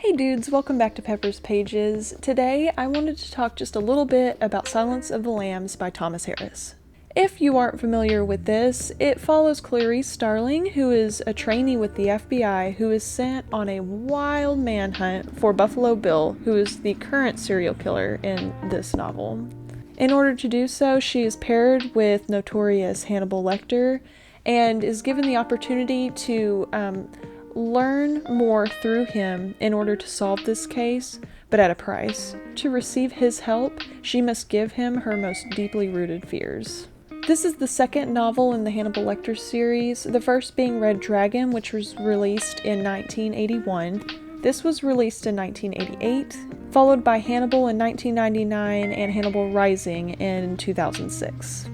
Hey dudes, welcome back to Pepper's Pages. Today I wanted to talk just a little bit about Silence of the Lambs by Thomas Harris. If you aren't familiar with this, it follows Clarice Starling, who is a trainee with the FBI who is sent on a wild manhunt for Buffalo Bill, who is the current serial killer in this novel. In order to do so, she is paired with notorious Hannibal Lecter and is given the opportunity to learn more through him in order to solve this case, but at a price. To receive his help, she must give him her most deeply rooted fears. This is the second novel in the Hannibal Lecter series, the first being Red Dragon, which was released in 1981. This was released in 1988, followed by Hannibal in 1999 and Hannibal Rising in 2006.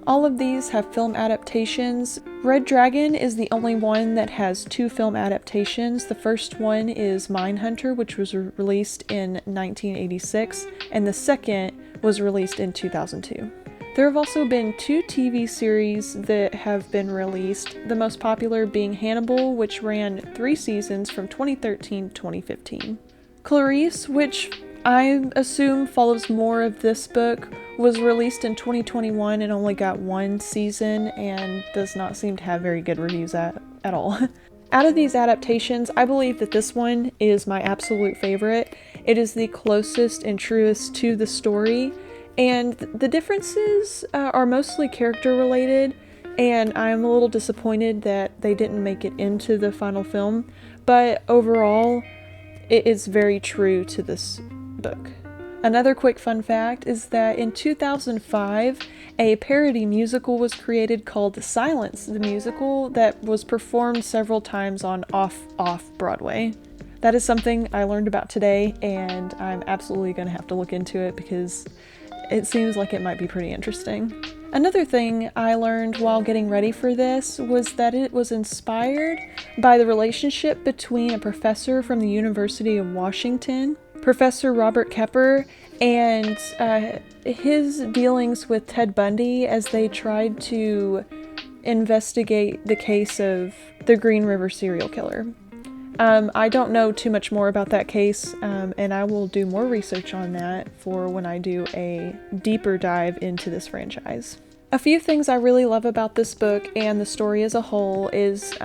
All of these have film adaptations. Red Dragon is the only one that has two film adaptations. The first one is Mindhunter, which was released in 1986, and the second was released in 2002. There have also been two TV series that have been released, the most popular being Hannibal, which ran 3 seasons from 2013 to 2015. Clarice, which I assume follows more of this book, was released in 2021 and only got 1 season and does not seem to have very good reviews at all. Out of these adaptations, I believe that this one is my absolute favorite. It is the closest and truest to the story, and the differences are mostly character related, and I'm a little disappointed that they didn't make it into the final film, but overall, it is very true to this book. Another quick fun fact is that in 2005, a parody musical was created called Silence the Musical that was performed several times on Off-Broadway. That is something I learned about today, and I'm absolutely going to have to look into it because it seems like it might be pretty interesting. Another thing I learned while getting ready for this was that it was inspired by the relationship between a professor from the University of Washington, Professor Robert Kepper, and his dealings with Ted Bundy as they tried to investigate the case of the Green River serial killer. I don't know too much more about that case, and I will do more research on that for when I do a deeper dive into this franchise. A few things I really love about this book and the story as a whole is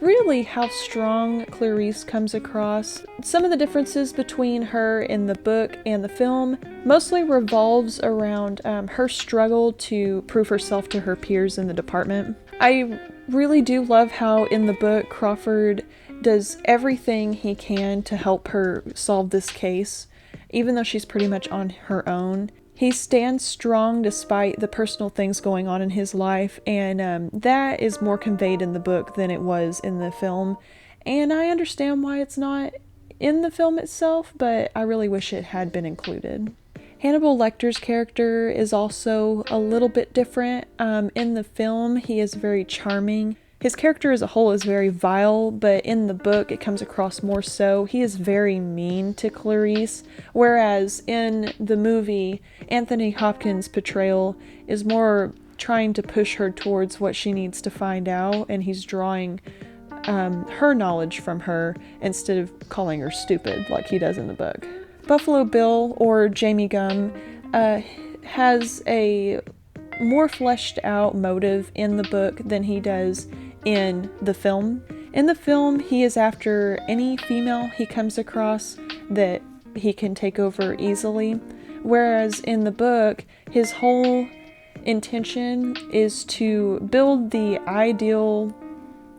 really how strong Clarice comes across. Some of the differences between her in the book and the film mostly revolves around her struggle to prove herself to her peers in the department. I really do love how in the book Crawford does everything he can to help her solve this case, even though she's pretty much on her own. He stands strong despite the personal things going on in his life, and that is more conveyed in the book than it was in the film. And I understand why it's not in the film itself, but I really wish it had been included. Hannibal Lecter's character is also a little bit different. In the film, he is very charming. His character as a whole is very vile, but in the book it comes across more so. He is very mean to Clarice, whereas in the movie, Anthony Hopkins' portrayal is more trying to push her towards what she needs to find out, and he's drawing her knowledge from her instead of calling her stupid like he does in the book. Buffalo Bill, or Jamie Gumb, has a more fleshed out motive in the book than he does in the film. In the film, he is after any female he comes across that he can take over easily, whereas in the book, his whole intention is to build the ideal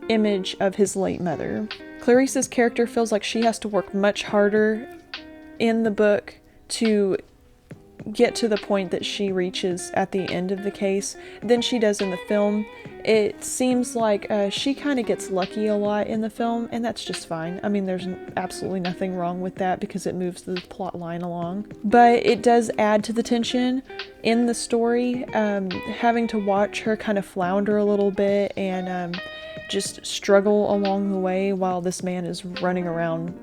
image of his late mother. Clarice's character feels like she has to work much harder in the book to get to the point that she reaches at the end of the case than she does in the film. It seems like she kind of gets lucky a lot in the film, and that's just fine. I mean, there's absolutely nothing wrong with that because it moves the plot line along. But it does add to the tension in the story, having to watch her kind of flounder a little bit and just struggle along the way while this man is running around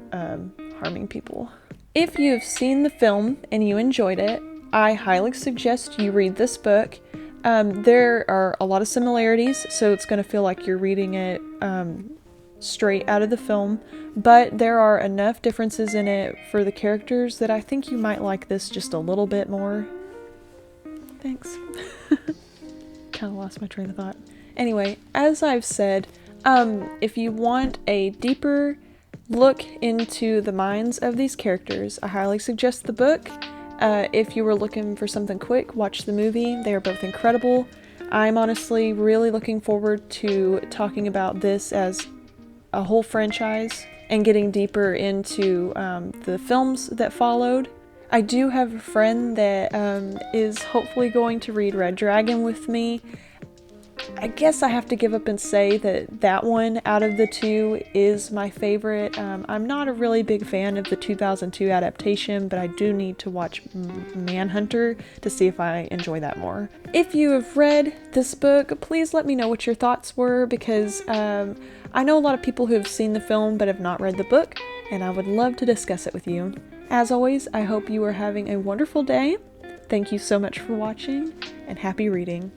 harming people. If you've seen the film and you enjoyed it, I highly suggest you read this book. There are a lot of similarities, so it's going to feel like you're reading it straight out of the film, but there are enough differences in it for the characters that I think you might like this just a little bit more. Thanks. Kind of lost my train of thought. Anyway, as I've said, if you want a deeper look into the minds of these characters, I highly suggest the book. If you were looking for something quick, watch the movie. They are both incredible. I'm honestly really looking forward to talking about this as a whole franchise and getting deeper into the films that followed. I do have a friend that is hopefully going to read Red Dragon with me. I guess I have to give up and say that one out of the two is my favorite. I'm not a really big fan of the 2002 adaptation, but I do need to watch Manhunter to see if I enjoy that more. If you have read this book, please let me know what your thoughts were, because I know a lot of people who have seen the film but have not read the book, and I would love to discuss it with you. As always, I hope you are having a wonderful day. Thank you so much for watching, and happy reading.